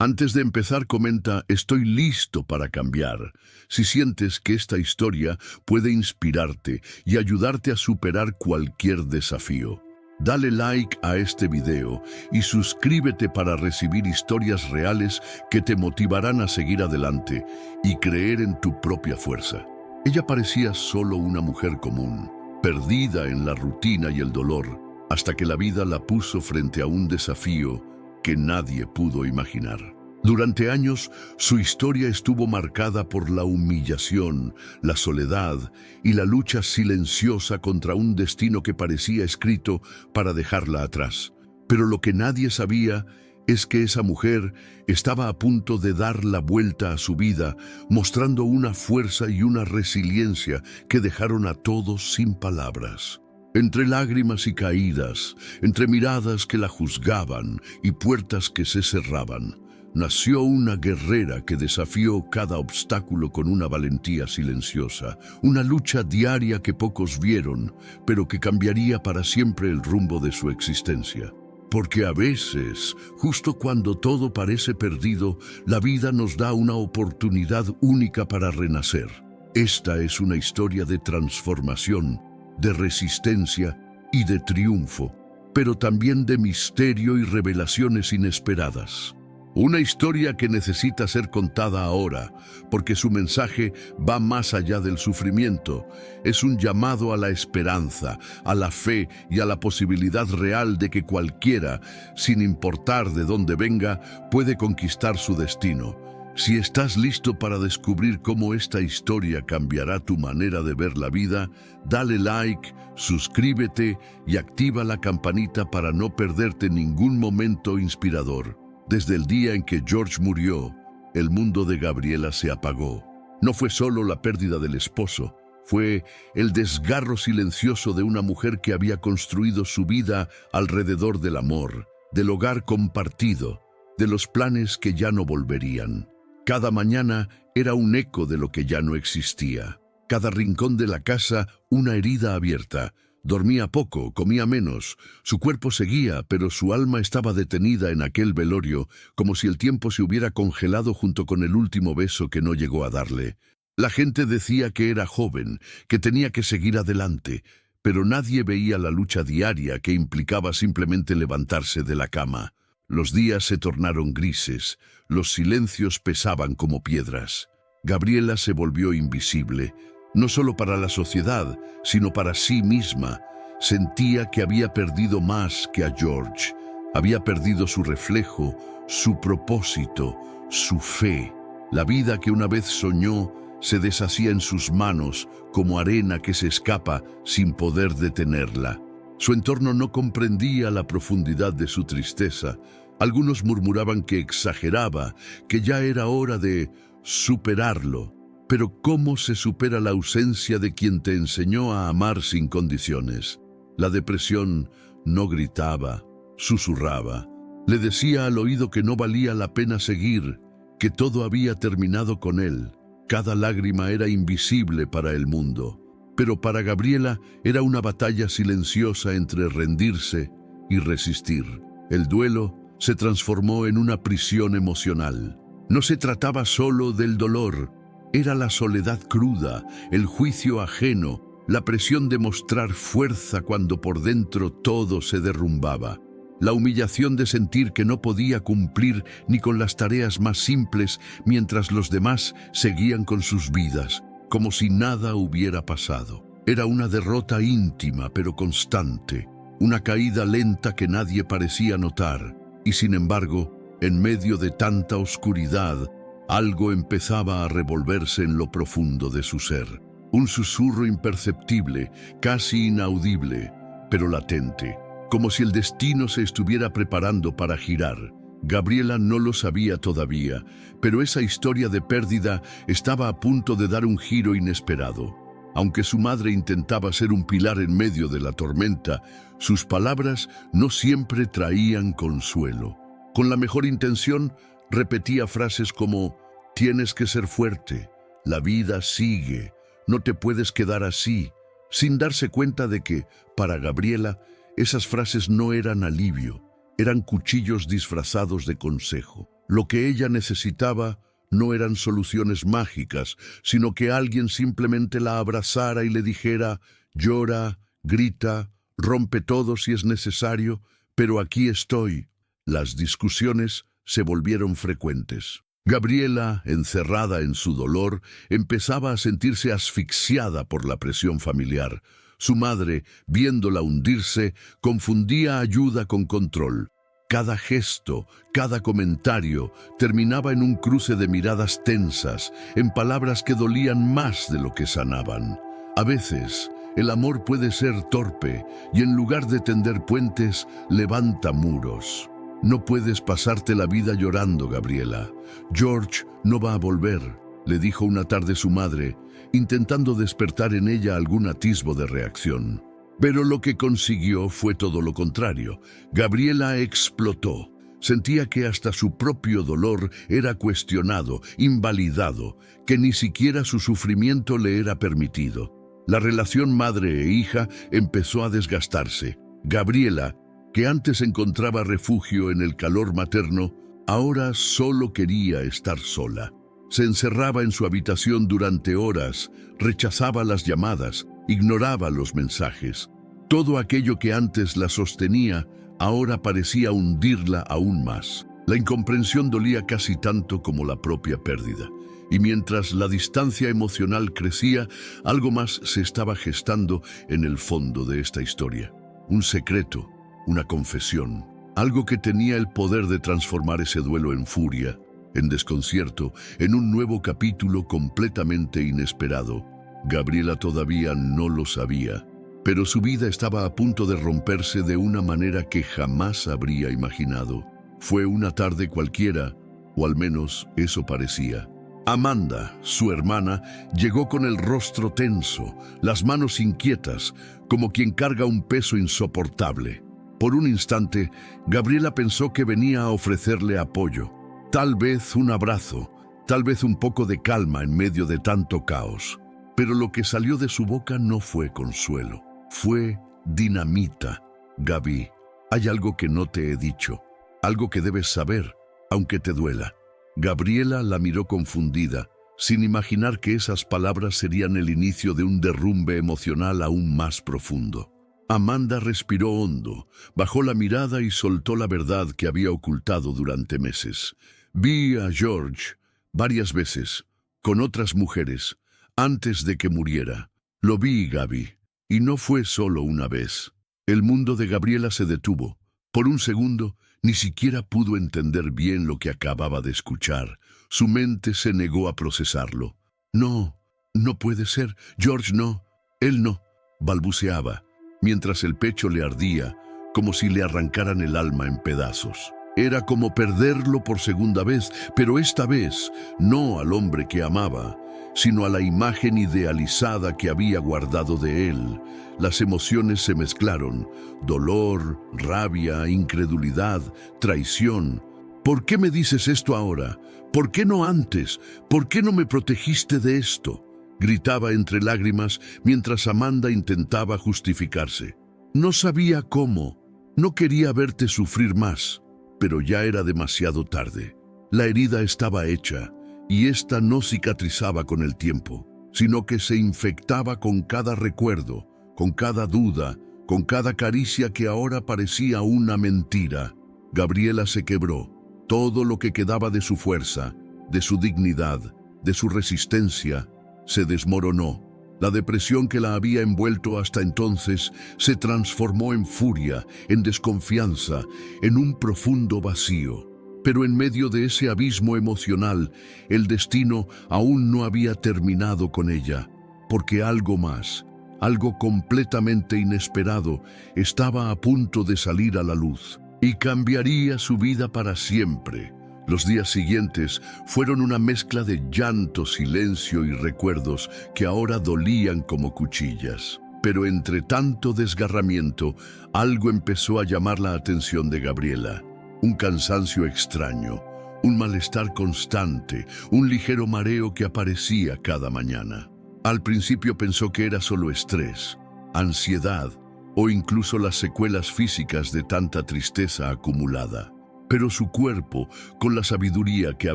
Antes de empezar, comenta: estoy listo para cambiar. Si sientes que esta historia puede inspirarte y ayudarte a superar cualquier desafío. Dale like a este video y suscríbete para recibir historias reales que te motivarán a seguir adelante y creer en tu propia fuerza. Ella parecía solo una mujer común, perdida en la rutina y el dolor, hasta que la vida la puso frente a un desafío que nadie pudo imaginar. Durante años, su historia estuvo marcada por la humillación, la soledad y la lucha silenciosa contra un destino que parecía escrito para dejarla atrás. Pero lo que nadie sabía es que esa mujer estaba a punto de dar la vuelta a su vida, mostrando una fuerza y una resiliencia que dejaron a todos sin palabras. Entre lágrimas y caídas, entre miradas que la juzgaban y puertas que se cerraban, nació una guerrera que desafió cada obstáculo con una valentía silenciosa, una lucha diaria que pocos vieron, pero que cambiaría para siempre el rumbo de su existencia. Porque a veces, justo cuando todo parece perdido, la vida nos da una oportunidad única para renacer. Esta es una historia de transformación, de resistencia y de triunfo, pero también de misterio y revelaciones inesperadas. Una historia que necesita ser contada ahora, porque su mensaje va más allá del sufrimiento. Es un llamado a la esperanza, a la fe y a la posibilidad real de que cualquiera, sin importar de dónde venga, puede conquistar su destino. Si estás listo para descubrir cómo esta historia cambiará tu manera de ver la vida, dale like, suscríbete y activa la campanita para no perderte ningún momento inspirador. Desde el día en que George murió, el mundo de Gabriela se apagó. No fue solo la pérdida del esposo, fue el desgarro silencioso de una mujer que había construido su vida alrededor del amor, del hogar compartido, de los planes que ya no volverían. Cada mañana era un eco de lo que ya no existía. Cada rincón de la casa una herida abierta. Dormía poco, comía menos, su cuerpo seguía, pero su alma estaba detenida en aquel velorio, como si el tiempo se hubiera congelado junto con el último beso que no llegó a darle. La gente decía que era joven, que tenía que seguir adelante, pero nadie veía la lucha diaria que implicaba simplemente levantarse de la cama. Los días se tornaron grises, los silencios pesaban como piedras. Gabriela se volvió invisible. No solo para la sociedad, sino para sí misma. Sentía que había perdido más que a George. Había perdido su reflejo, su propósito, su fe. La vida que una vez soñó se deshacía en sus manos como arena que se escapa sin poder detenerla. Su entorno no comprendía la profundidad de su tristeza. Algunos murmuraban que exageraba, que ya era hora de superarlo. Pero ¿cómo se supera la ausencia de quien te enseñó a amar sin condiciones? La depresión no gritaba, susurraba. Le decía al oído que no valía la pena seguir, que todo había terminado con él. Cada lágrima era invisible para el mundo. Pero para Gabriela era una batalla silenciosa entre rendirse y resistir. El duelo se transformó en una prisión emocional. No se trataba solo del dolor. Era la soledad cruda, el juicio ajeno, la presión de mostrar fuerza cuando por dentro todo se derrumbaba. La humillación de sentir que no podía cumplir ni con las tareas más simples mientras los demás seguían con sus vidas, como si nada hubiera pasado. Era una derrota íntima pero constante, una caída lenta que nadie parecía notar. Y sin embargo, en medio de tanta oscuridad, algo empezaba a revolverse en lo profundo de su ser. Un susurro imperceptible, casi inaudible, pero latente, como si el destino se estuviera preparando para girar. Gabriela no lo sabía todavía, pero esa historia de pérdida estaba a punto de dar un giro inesperado. Aunque su madre intentaba ser un pilar en medio de la tormenta, sus palabras no siempre traían consuelo. Con la mejor intención, repetía frases como: tienes que ser fuerte, la vida sigue, no te puedes quedar así, sin darse cuenta de que, para Gabriela, esas frases no eran alivio, eran cuchillos disfrazados de consejo. Lo que ella necesitaba no eran soluciones mágicas, sino que alguien simplemente la abrazara y le dijera: llora, grita, rompe todo si es necesario, pero aquí estoy. Las discusiones se volvieron frecuentes. Gabriela, encerrada en su dolor, empezaba a sentirse asfixiada por la presión familiar. Su madre, viéndola hundirse, confundía ayuda con control. Cada gesto, cada comentario, terminaba en un cruce de miradas tensas, en palabras que dolían más de lo que sanaban. A veces, el amor puede ser torpe y en lugar de tender puentes, levanta muros. No puedes pasarte la vida llorando, Gabriela. George no va a volver, le dijo una tarde su madre, intentando despertar en ella algún atisbo de reacción. Pero lo que consiguió fue todo lo contrario. Gabriela explotó. Sentía que hasta su propio dolor era cuestionado, invalidado, que ni siquiera su sufrimiento le era permitido. La relación madre e hija empezó a desgastarse. Gabriela, que antes encontraba refugio en el calor materno, ahora solo quería estar sola. Se encerraba en su habitación durante horas, rechazaba las llamadas, ignoraba los mensajes. Todo aquello que antes la sostenía, ahora parecía hundirla aún más. La incomprensión dolía casi tanto como la propia pérdida. Y mientras la distancia emocional crecía, algo más se estaba gestando en el fondo de esta historia. Un secreto, una confesión, algo que tenía el poder de transformar ese duelo en furia, en desconcierto, en un nuevo capítulo completamente inesperado. Gabriela todavía no lo sabía, pero su vida estaba a punto de romperse de una manera que jamás habría imaginado. Fue una tarde cualquiera, o al menos eso parecía. Amanda, su hermana, llegó con el rostro tenso, las manos inquietas, como quien carga un peso insoportable. Por un instante, Gabriela pensó que venía a ofrecerle apoyo, tal vez un abrazo, tal vez un poco de calma en medio de tanto caos. Pero lo que salió de su boca no fue consuelo, fue dinamita. Gaby, hay algo que no te he dicho, algo que debes saber, aunque te duela. Gabriela la miró confundida, sin imaginar que esas palabras serían el inicio de un derrumbe emocional aún más profundo. Amanda respiró hondo, bajó la mirada y soltó la verdad que había ocultado durante meses. Vi a George varias veces, con otras mujeres, antes de que muriera. Lo vi, Gaby, y no fue solo una vez. El mundo de Gabriela se detuvo. Por un segundo, ni siquiera pudo entender bien lo que acababa de escuchar. Su mente se negó a procesarlo. No, no puede ser. George no. Él no, balbuceaba, mientras el pecho le ardía, como si le arrancaran el alma en pedazos. Era como perderlo por segunda vez, pero esta vez no al hombre que amaba, sino a la imagen idealizada que había guardado de él. Las emociones se mezclaron: dolor, rabia, incredulidad, traición. ¿Por qué me dices esto ahora? ¿Por qué no antes? ¿Por qué no me protegiste de esto?, gritaba entre lágrimas mientras Amanda intentaba justificarse. No sabía cómo, no quería verte sufrir más, pero ya era demasiado tarde. La herida estaba hecha, y ésta no cicatrizaba con el tiempo, sino que se infectaba con cada recuerdo, con cada duda, con cada caricia que ahora parecía una mentira. Gabriela se quebró. Todo lo que quedaba de su fuerza, de su dignidad, de su resistencia, se desmoronó. La depresión que la había envuelto hasta entonces se transformó en furia, en desconfianza, en un profundo vacío. Pero en medio de ese abismo emocional, el destino aún no había terminado con ella, porque algo más, algo completamente inesperado, estaba a punto de salir a la luz y cambiaría su vida para siempre. Los días siguientes fueron una mezcla de llanto, silencio y recuerdos que ahora dolían como cuchillas. Pero entre tanto desgarramiento, algo empezó a llamar la atención de Gabriela. Un cansancio extraño, un malestar constante, un ligero mareo que aparecía cada mañana. Al principio pensó que era solo estrés, ansiedad o incluso las secuelas físicas de tanta tristeza acumulada. Pero su cuerpo, con la sabiduría que a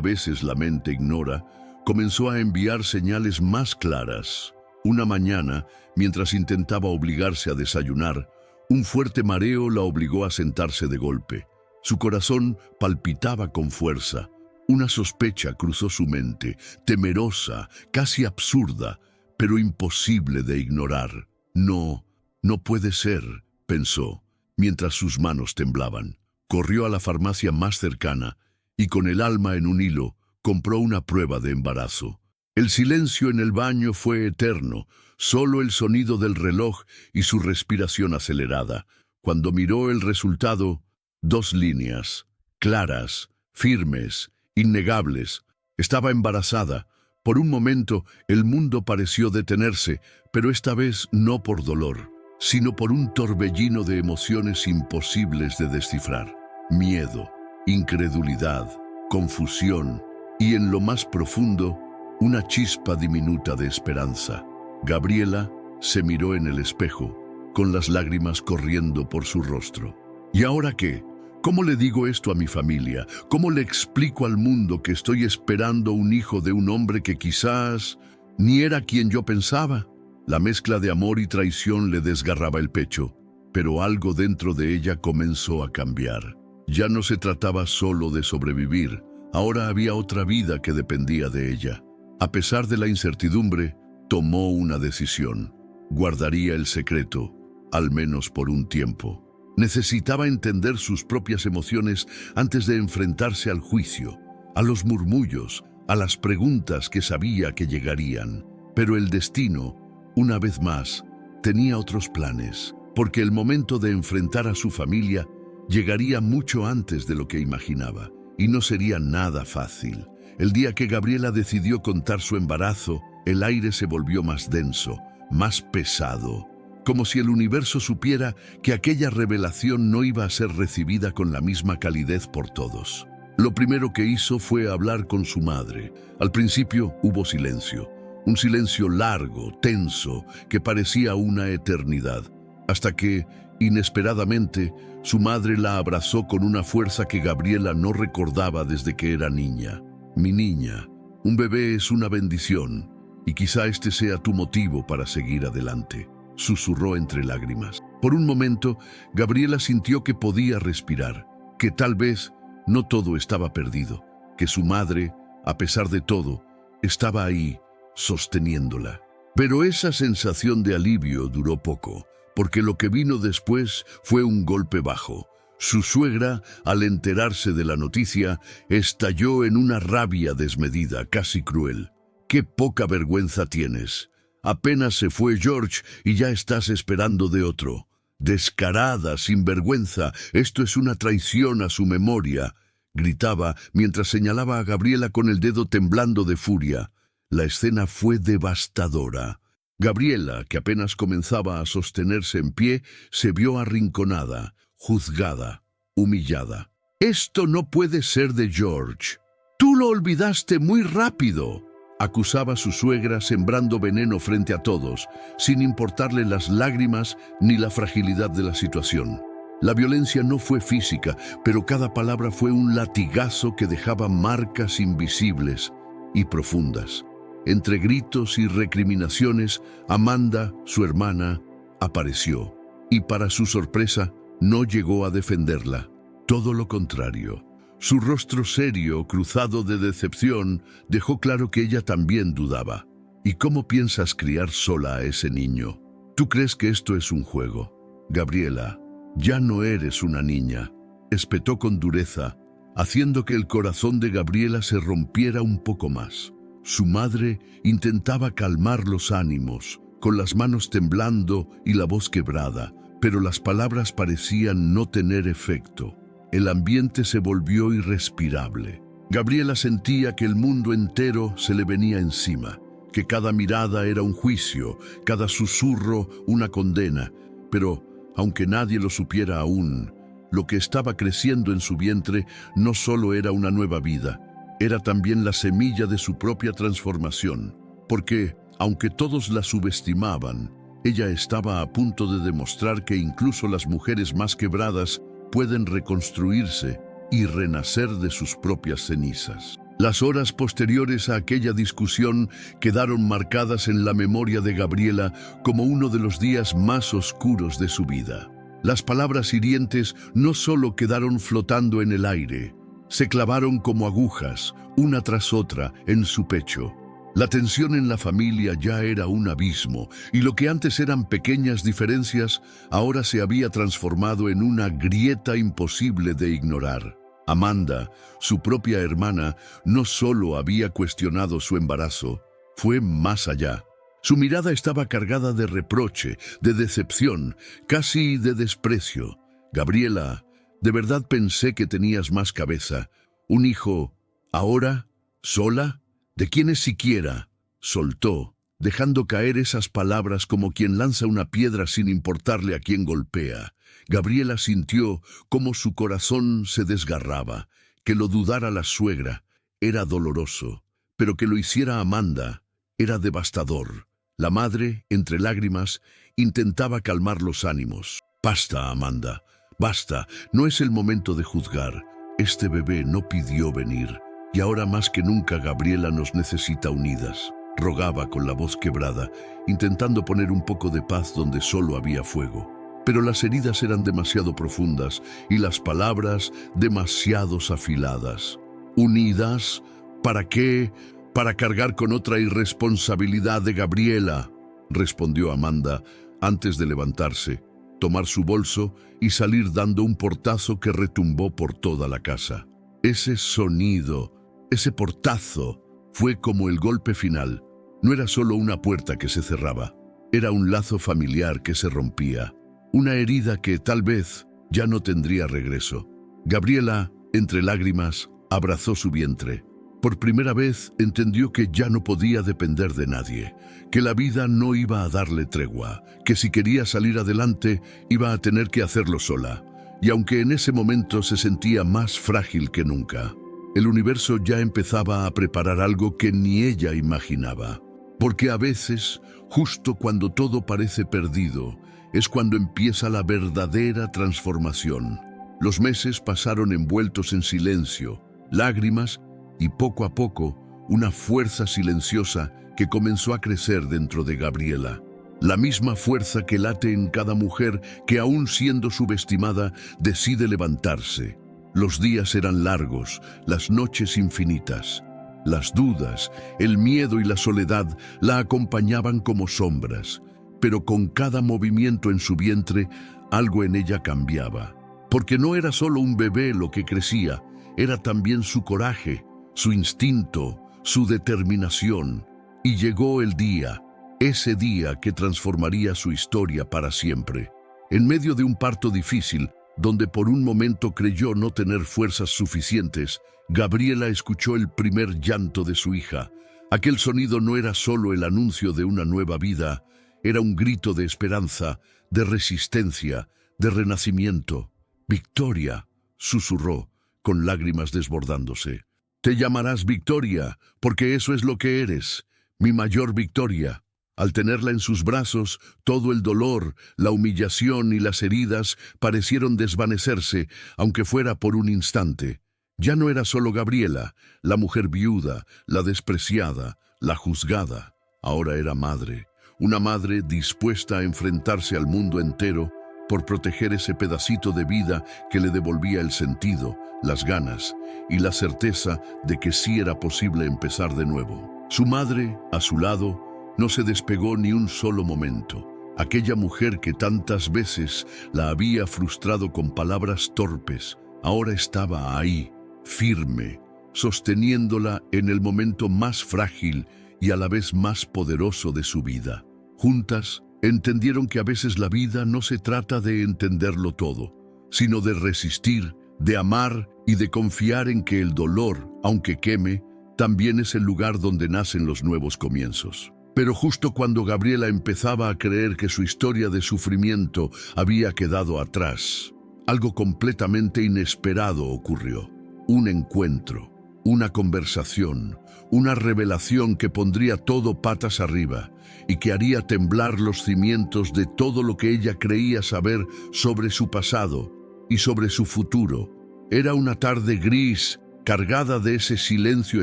veces la mente ignora, comenzó a enviar señales más claras. Una mañana, mientras intentaba obligarse a desayunar, un fuerte mareo la obligó a sentarse de golpe. Su corazón palpitaba con fuerza. Una sospecha cruzó su mente, temerosa, casi absurda, pero imposible de ignorar. No, no puede ser, pensó, mientras sus manos temblaban. Corrió a la farmacia más cercana y, con el alma en un hilo, compró una prueba de embarazo. El silencio en el baño fue eterno, solo el sonido del reloj y su respiración acelerada. Cuando miró el resultado, 2 líneas, claras, firmes, innegables. Estaba embarazada. Por un momento, el mundo pareció detenerse, pero esta vez no por dolor, sino por un torbellino de emociones imposibles de descifrar. Miedo, incredulidad, confusión y, en lo más profundo, una chispa diminuta de esperanza. Gabriela se miró en el espejo, con las lágrimas corriendo por su rostro. ¿Y ahora qué? ¿Cómo le digo esto a mi familia? ¿Cómo le explico al mundo que estoy esperando un hijo de un hombre que quizás ni era quien yo pensaba? La mezcla de amor y traición le desgarraba el pecho, pero algo dentro de ella comenzó a cambiar. Ya no se trataba solo de sobrevivir, ahora había otra vida que dependía de ella. A pesar de la incertidumbre, tomó una decisión. Guardaría el secreto, al menos por un tiempo. Necesitaba entender sus propias emociones antes de enfrentarse al juicio, a los murmullos, a las preguntas que sabía que llegarían. Pero el destino, una vez más, tenía otros planes, porque el momento de enfrentar a su familia llegaría mucho antes de lo que imaginaba, y no sería nada fácil. El día que Gabriela decidió contar su embarazo, el aire se volvió más denso, más pesado, como si el universo supiera que aquella revelación no iba a ser recibida con la misma calidez por todos. Lo primero que hizo fue hablar con su madre. Al principio hubo silencio, un silencio largo, tenso, que parecía una eternidad, hasta que, inesperadamente, su madre la abrazó con una fuerza que Gabriela no recordaba desde que era niña. Mi niña, un bebé es una bendición, y quizá este sea tu motivo para seguir adelante, susurró entre lágrimas. Por un momento, Gabriela sintió que podía respirar, que tal vez no todo estaba perdido, que su madre, a pesar de todo, estaba ahí, sosteniéndola. Pero esa sensación de alivio duró poco, porque lo que vino después fue un golpe bajo. Su suegra, al enterarse de la noticia, estalló en una rabia desmedida, casi cruel. ¡Qué poca vergüenza tienes! Apenas se fue George y ya estás esperando de otro. Descarada, sinvergüenza, esto es una traición a su memoria, gritaba mientras señalaba a Gabriela con el dedo temblando de furia. La escena fue devastadora. Gabriela, que apenas comenzaba a sostenerse en pie, se vio arrinconada, juzgada, humillada. «Esto no puede ser de George. Tú lo olvidaste muy rápido», acusaba su suegra, sembrando veneno frente a todos, sin importarle las lágrimas ni la fragilidad de la situación. La violencia no fue física, pero cada palabra fue un latigazo que dejaba marcas invisibles y profundas. Entre gritos y recriminaciones, Amanda, su hermana, apareció, y para su sorpresa, no llegó a defenderla. Todo lo contrario. Su rostro serio, cruzado de decepción, dejó claro que ella también dudaba. ¿Y cómo piensas criar sola a ese niño? ¿Tú crees que esto es un juego? Gabriela, ya no eres una niña, espetó con dureza, haciendo que el corazón de Gabriela se rompiera un poco más. Su madre intentaba calmar los ánimos, con las manos temblando y la voz quebrada, pero las palabras parecían no tener efecto. El ambiente se volvió irrespirable. Gabriela sentía que el mundo entero se le venía encima, que cada mirada era un juicio, cada susurro una condena. Pero, aunque nadie lo supiera aún, lo que estaba creciendo en su vientre no solo era una nueva vida, era también la semilla de su propia transformación, porque, aunque todos la subestimaban, ella estaba a punto de demostrar que incluso las mujeres más quebradas pueden reconstruirse y renacer de sus propias cenizas. Las horas posteriores a aquella discusión quedaron marcadas en la memoria de Gabriela como uno de los días más oscuros de su vida. Las palabras hirientes no solo quedaron flotando en el aire, se clavaron como agujas, una tras otra, en su pecho. La tensión en la familia ya era un abismo, y lo que antes eran pequeñas diferencias, ahora se había transformado en una grieta imposible de ignorar. Amanda, su propia hermana, no solo había cuestionado su embarazo, fue más allá. Su mirada estaba cargada de reproche, de decepción, casi de desprecio. Gabriela, de verdad pensé que tenías más cabeza. Un hijo, ¿ahora? ¿Sola? ¿De quiénes siquiera? Soltó, dejando caer esas palabras como quien lanza una piedra sin importarle a quién golpea. Gabriela sintió cómo su corazón se desgarraba. Que lo dudara la suegra era doloroso, pero que lo hiciera Amanda era devastador. La madre, entre lágrimas, intentaba calmar los ánimos. Basta, Amanda, basta, no es el momento de juzgar. Este bebé no pidió venir, y ahora más que nunca Gabriela nos necesita unidas. Rogaba con la voz quebrada, intentando poner un poco de paz donde solo había fuego. Pero las heridas eran demasiado profundas y las palabras demasiado afiladas. ¿Unidas? ¿Para qué? «Para cargar con otra irresponsabilidad de Gabriela», respondió Amanda antes de levantarse, tomar su bolso y salir dando un portazo que retumbó por toda la casa. Ese sonido, ese portazo, fue como el golpe final. No era solo una puerta que se cerraba, era un lazo familiar que se rompía, una herida que tal vez ya no tendría regreso. Gabriela, entre lágrimas, abrazó su vientre. Por primera vez entendió que ya no podía depender de nadie, que la vida no iba a darle tregua, que si quería salir adelante iba a tener que hacerlo sola. Y aunque en ese momento se sentía más frágil que nunca, el universo ya empezaba a preparar algo que ni ella imaginaba. Porque a veces, justo cuando todo parece perdido, es cuando empieza la verdadera transformación. Los meses pasaron envueltos en silencio, lágrimas y poco a poco una fuerza silenciosa que comenzó a crecer dentro de Gabriela. La misma fuerza que late en cada mujer que, aún siendo subestimada, decide levantarse. Los días eran largos, las noches infinitas. Las dudas, el miedo y la soledad la acompañaban como sombras, pero con cada movimiento en su vientre, algo en ella cambiaba. Porque no era solo un bebé lo que crecía, era también su coraje, su instinto, su determinación. Y llegó el día, ese día que transformaría su historia para siempre. En medio de un parto difícil, donde por un momento creyó no tener fuerzas suficientes, Gabriela escuchó el primer llanto de su hija. Aquel sonido no era solo el anuncio de una nueva vida, era un grito de esperanza, de resistencia, de renacimiento. «Victoria», susurró, con lágrimas desbordándose. «Te llamarás Victoria, porque eso es lo que eres, mi mayor victoria». Al tenerla en sus brazos, todo el dolor, la humillación y las heridas parecieron desvanecerse, aunque fuera por un instante. Ya no era solo Gabriela, la mujer viuda, la despreciada, la juzgada. Ahora era madre, una madre dispuesta a enfrentarse al mundo entero por proteger ese pedacito de vida que le devolvía el sentido, las ganas y la certeza de que sí era posible empezar de nuevo. Su madre, a su lado, no se despegó ni un solo momento. Aquella mujer que tantas veces la había frustrado con palabras torpes, ahora estaba ahí, firme, sosteniéndola en el momento más frágil y a la vez más poderoso de su vida. Juntas, entendieron que a veces la vida no se trata de entenderlo todo, sino de resistir, de amar y de confiar en que el dolor, aunque queme, también es el lugar donde nacen los nuevos comienzos. Pero justo cuando Gabriela empezaba a creer que su historia de sufrimiento había quedado atrás, algo completamente inesperado ocurrió. Un encuentro, una conversación, una revelación que pondría todo patas arriba y que haría temblar los cimientos de todo lo que ella creía saber sobre su pasado y sobre su futuro. Era una tarde gris, cargada de ese silencio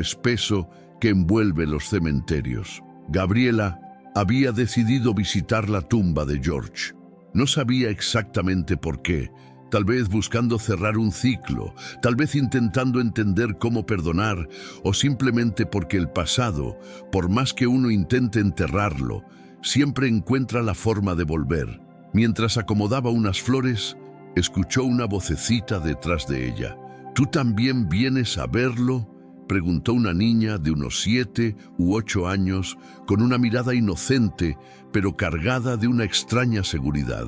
espeso que envuelve los cementerios. Gabriela había decidido visitar la tumba de George. No sabía exactamente por qué, tal vez buscando cerrar un ciclo, tal vez intentando entender cómo perdonar, o simplemente porque el pasado, por más que uno intente enterrarlo, siempre encuentra la forma de volver. Mientras acomodaba unas flores, escuchó una vocecita detrás de ella. ¿Tú también vienes a verlo?, preguntó una niña de unos 7 u 8 años, con una mirada inocente, pero cargada de una extraña seguridad.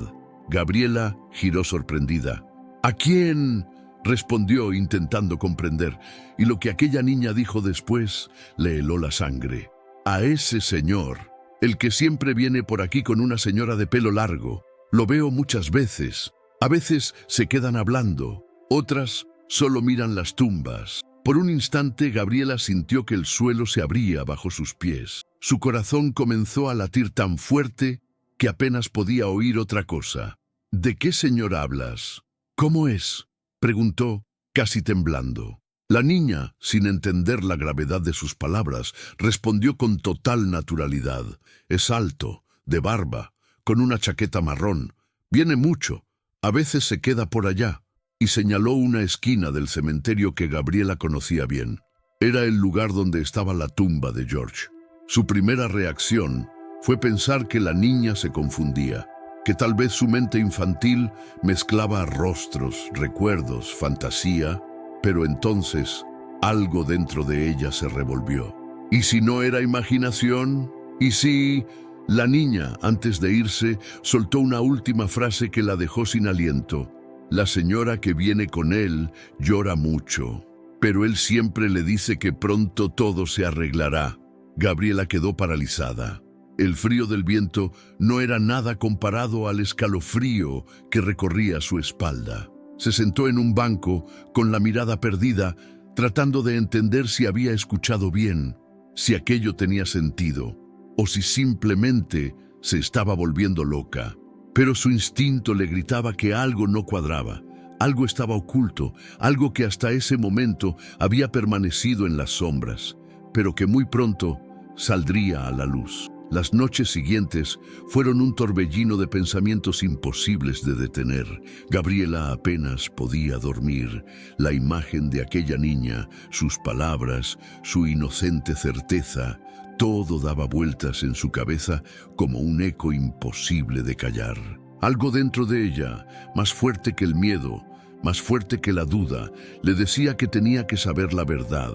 Gabriela giró sorprendida. ¿A quién?, respondió intentando comprender, y lo que aquella niña dijo después le heló la sangre. A ese señor, el que siempre viene por aquí con una señora de pelo largo. Lo veo muchas veces. A veces se quedan hablando, otras solo miran las tumbas. Por un instante, Gabriela sintió que el suelo se abría bajo sus pies. Su corazón comenzó a latir tan fuerte que apenas podía oír otra cosa. ¿De qué señor hablas? ¿Cómo es?, preguntó, casi temblando. La niña, sin entender la gravedad de sus palabras, respondió con total naturalidad. Es alto, de barba, con una chaqueta marrón. Viene mucho. A veces se queda por allá. Y señaló una esquina del cementerio que Gabriela conocía bien. Era el lugar donde estaba la tumba de George. Su primera reacción fue pensar que la niña se confundía, que tal vez su mente infantil mezclaba rostros, recuerdos, fantasía, pero entonces algo dentro de ella se revolvió. ¿Y si no era imaginación? ¿Y si...? La niña, antes de irse, soltó una última frase que la dejó sin aliento. La señora que viene con él llora mucho, pero él siempre le dice que pronto todo se arreglará. Gabriela quedó paralizada. El frío del viento no era nada comparado al escalofrío que recorría su espalda. Se sentó en un banco, con la mirada perdida, tratando de entender si había escuchado bien, si aquello tenía sentido, o si simplemente se estaba volviendo loca. Pero su instinto le gritaba que algo no cuadraba, algo estaba oculto, algo que hasta ese momento había permanecido en las sombras, pero que muy pronto saldría a la luz. Las noches siguientes fueron un torbellino de pensamientos imposibles de detener. Gabriela apenas podía dormir. La imagen de aquella niña, sus palabras, su inocente certeza, todo daba vueltas en su cabeza como un eco imposible de callar. Algo dentro de ella, más fuerte que el miedo, más fuerte que la duda, le decía que tenía que saber la verdad.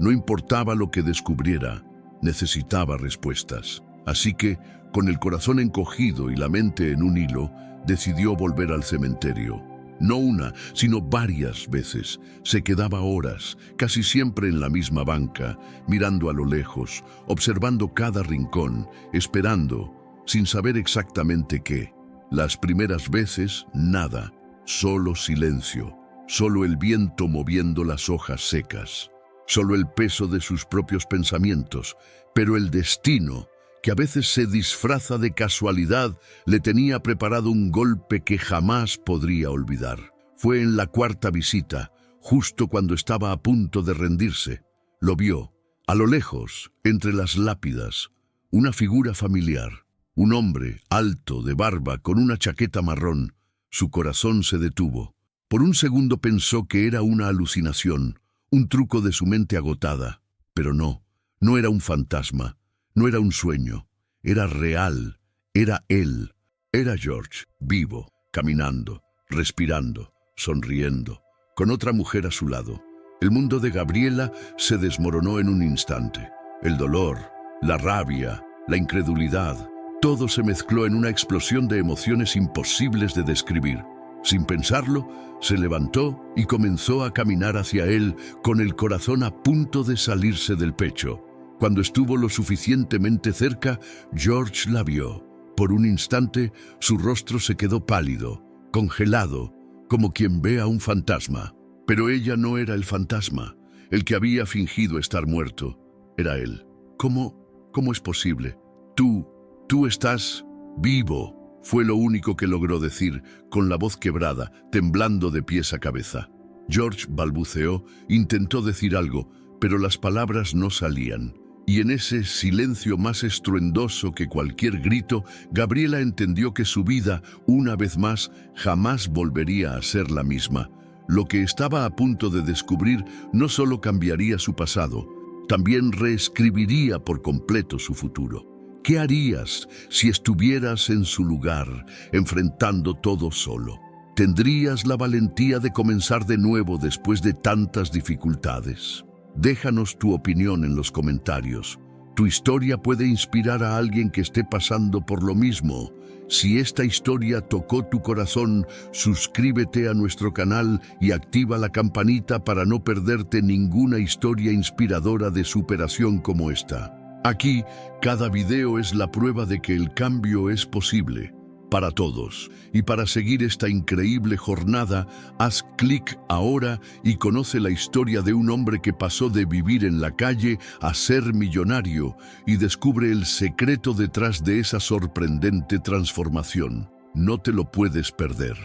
No importaba lo que descubriera, necesitaba respuestas. Así que, con el corazón encogido y la mente en un hilo, decidió volver al cementerio. No una, sino varias veces. Se quedaba horas, casi siempre en la misma banca, mirando a lo lejos, observando cada rincón, esperando, sin saber exactamente qué. Las primeras veces, nada, solo silencio, solo el viento moviendo las hojas secas, solo el peso de sus propios pensamientos, pero el destino, que a veces se disfraza de casualidad, le tenía preparado un golpe que jamás podría olvidar. Fue en la cuarta visita, justo cuando estaba a punto de rendirse. Lo vio, a lo lejos, entre las lápidas, una figura familiar, un hombre alto, de barba, con una chaqueta marrón. Su corazón se detuvo. Por un segundo pensó que era una alucinación, un truco de su mente agotada. Pero no, no era un fantasma. No era un sueño, era real, era él, era George, vivo, caminando, respirando, sonriendo, con otra mujer a su lado. El mundo de Gabriela se desmoronó en un instante. El dolor, la rabia, la incredulidad, todo se mezcló en una explosión de emociones imposibles de describir. Sin pensarlo, se levantó y comenzó a caminar hacia él con el corazón a punto de salirse del pecho. Cuando estuvo lo suficientemente cerca, George la vio. Por un instante, su rostro se quedó pálido, congelado, como quien ve a un fantasma. Pero ella no era el fantasma, el que había fingido estar muerto. Era él. ¿Cómo es posible? Tú estás vivo, fue lo único que logró decir, con la voz quebrada, temblando de pies a cabeza. George balbuceó, intentó decir algo, pero las palabras no salían. Y en ese silencio más estruendoso que cualquier grito, Gabriela entendió que su vida, una vez más, jamás volvería a ser la misma. Lo que estaba a punto de descubrir no solo cambiaría su pasado, también reescribiría por completo su futuro. ¿Qué harías si estuvieras en su lugar, enfrentando todo solo? ¿Tendrías la valentía de comenzar de nuevo después de tantas dificultades? Déjanos tu opinión en los comentarios. Tu historia puede inspirar a alguien que esté pasando por lo mismo. Si esta historia tocó tu corazón, suscríbete a nuestro canal y activa la campanita para no perderte ninguna historia inspiradora de superación como esta. Aquí, cada video es la prueba de que el cambio es posible para todos. Y para seguir esta increíble jornada, haz clic ahora y conoce la historia de un hombre que pasó de vivir en la calle a ser millonario y descubre el secreto detrás de esa sorprendente transformación. No te lo puedes perder.